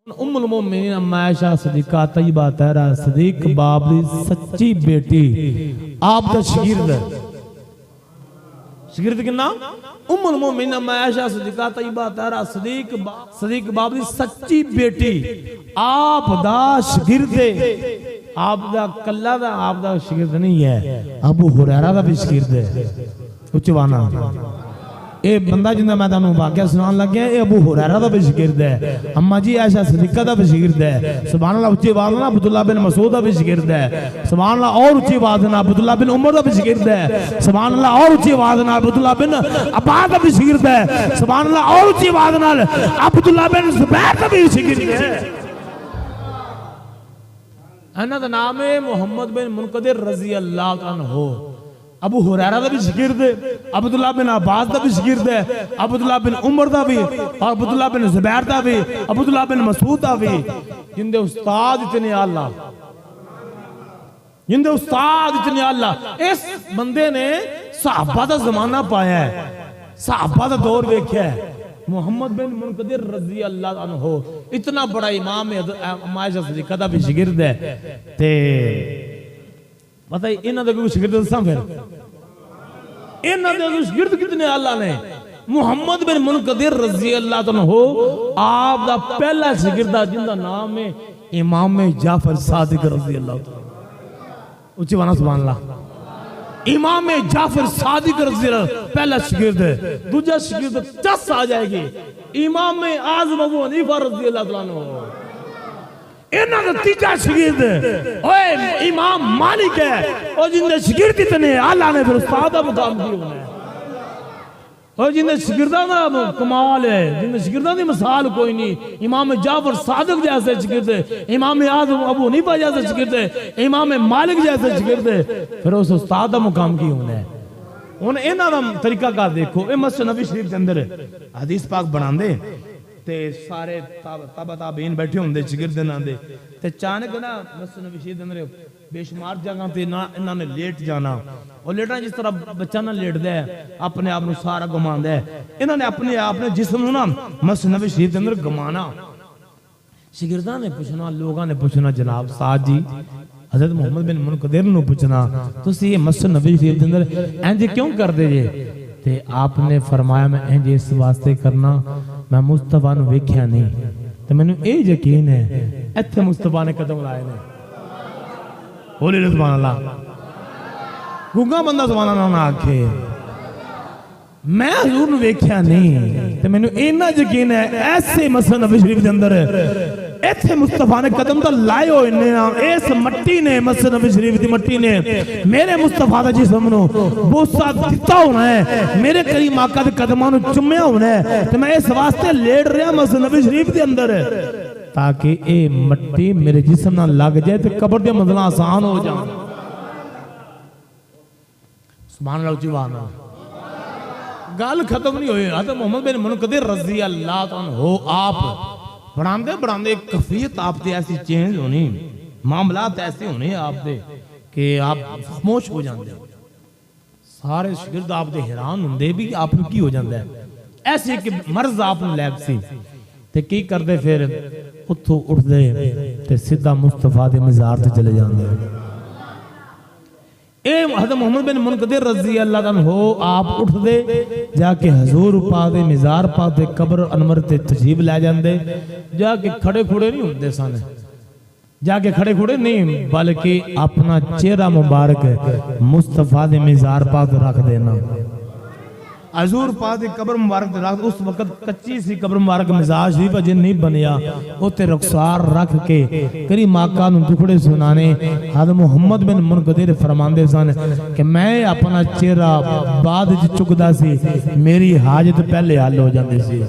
ام المومنین عائشہ صدیقہ طیبہ طاہرہ صدیق باب دی سچی بیٹی آپ دا شگرد کنا ام المومنین عائشہ صدیقہ طیبہ طاہرہ صدیق باب دی سچی بیٹی آپ دا شگرد آپ دا کلہ دا آپ دا شگرد نہیں ہے ابو ہریرہ دا بھی شگرد ہے اچوانا اے بندہ جنہ میں تانوں واقعہ سنان لگ گیا اے ابو ہریرہ دا بھی شگرد ہے اما جی عائشہ صدیقہ دا بھی شگرد ہے سبحان اللہ اچھی آواز نا عبداللہ بن مسعود دا بھی شگرد ہے سبحان اللہ اور اچھی آواز نا عبداللہ بن عمر دا بھی شگرد ہے سبحان اللہ اور اچھی آواز نا عبداللہ بن عباس دا بھی شگرد ہے سبحان اللہ اور اچھی آواز نا عبداللہ بن زبیر دا بھی شگرد ہے انہاں دا نام ہے محمد بن منقدر رضی اللہ عنہ ابو ہریرہ دا بھی شگرد ہے عبداللہ بن عباس دا بھی شگرد ہے عبداللہ بن عمر دا بھی اور عبداللہ بن زبیر دا بھی عبداللہ بن مسعود دا بھی جن دے استاد اتنے اللہ جن دے استاد اتنے اللہ اس بندے نے صحابہ دا زمانہ پایا ہے صحابہ دا دور دیکھا ہے محمد بن منقدر رضی اللہ عنہ اتنا بڑا امام عائشہ صدیقہ دا بھی شگرد ہے تے بتائی انہاں دے کوئی شگرد دساں پھر انہاں دے کوئی شگرد کتنے اللہ نے محمد بن منقدر رضی اللہ عنہ آپ دا پہلا شگرد جن دا نام ہے امام جعفر صادق رضی اللہ عنہ اچھی وانا سبحان اللہ امام جعفر صادق رضی اللہ پہلا شگرد ہے دوجہ شگرد چس آ جائے گی امام اعظم ابو حنیفہ رضی اللہ عنہ انہاں دا تیجا شگرد اوے امام مالک ہے اور جن دے شگرد اتنے اللہ نے پھر استاد مقام کی ہونا ہے اور جن دے شگردہ دا کمال ہے جن دے شگردہ دی مثال کوئی نہیں امام جعفر صادق جیسے شگرد ہے امام اعظم ابو حنیفہ جیسے شگرد ہے امام مالک جیسے شگرد ہے پھر اس استاد مقام کی ہونا ہے انہاں دا طریقہ کار دیکھو اے مسجد نبی شریف کے اندر حدیث پاک بنان دے تے سارے تابع تابعین بیٹھے ہوں دے شگرد نہ دے تے چانک نا مسجد نبی شریف اندر بے شمار جگہ تے انہاں نے لیٹ جانا اور لیٹنا جس طرح بچہ نہ لیٹ دے اپنے آپ نو سارا گمان دے انہاں نے اپنے آپ نے جسم نو نا مسجد نبی شریف اندر گمانا شگرداں نے پوچھنا لوگاں نے پوچھنا جناب ساتھ جی حضرت محمد بن منقدر نو پوچھنا تسی یہ مسجد نبی شریف اندر انج کیوں کر دے جے تے آپ نے فرمایا میں انج اس واسطے کرنا میں مصطفیٰ نو ویکھیا نہیں تو میں نے اے یقین ہے ایتھے مصطفیٰ نے قدم لائے نے بولی سبحان اللہ گونگا بندہ سبحان اللہ نہ آکھے میں حضور نو ویکھیا نہیں تو میں نے اینا یقین ہے ایسے مسجد نبی شریف دے اندر ایتھے مصطفیٰ نے قدم تو لائے ہو اس مٹی نے مسجد نبی شریف دی مٹی نے میرے مصطفیٰ دا جسم نو بوسا دیتا ہونا ہے میرے کریم آقا دے قدمانو چمیا ہونا ہے تو میں اس واسطے لیٹ رہا مسجد نبی شریف دے اندر تاکہ اے مٹی میرے جسم نہ لگ جائے تو قبر دے منزلہ آسان ہو جائے سبحان اللہ جیوانا گال ختم نہیں ہوئی حضرت محمد بن منقدر رضی اللہ عنہ آپ بڑھاندے ایک کفیت آپ دے ایسی چینج ہونی معاملات ایسے ہونے آپ دے کہ آپ خاموش ہو جاندے سارے شگرد آپ دے حیران ہوندے بھی آپ کی ہو جاندے ایسے کہ مرض آپ نے لیب سی تے کی کر دے پھر اتھو اٹھ دے تے سدھا مصطفیٰ دے مزار تے چلے جاندے اے حضرت محمد بن منقدر رضی اللہ عنہ آپ اٹھ دے جا کے حضور پا دے مزار پا دے قبر انور تے تشریف لے جاندے جا کے کھڑے کھڑے نہیں ہوندے سانے جا کے کھڑے کھڑے نہیں بلکہ اپنا چہرہ مبارک مصطفیٰ دے مزار پا دے رکھ دینا حضور پا دے قبر مبارک دے رکھ اس وقت کچی سی قبر مبارک مزاج شریف جن نہیں بنیا وہ تے رخسار رکھ کے کریم آقا نو دکھڑے سنانے حضرت محمد بن منقدر فرماندے سن کہ میں اپنا چہرہ بعد چکدا سی میری حاجت پہلے حل ہو جاندی سی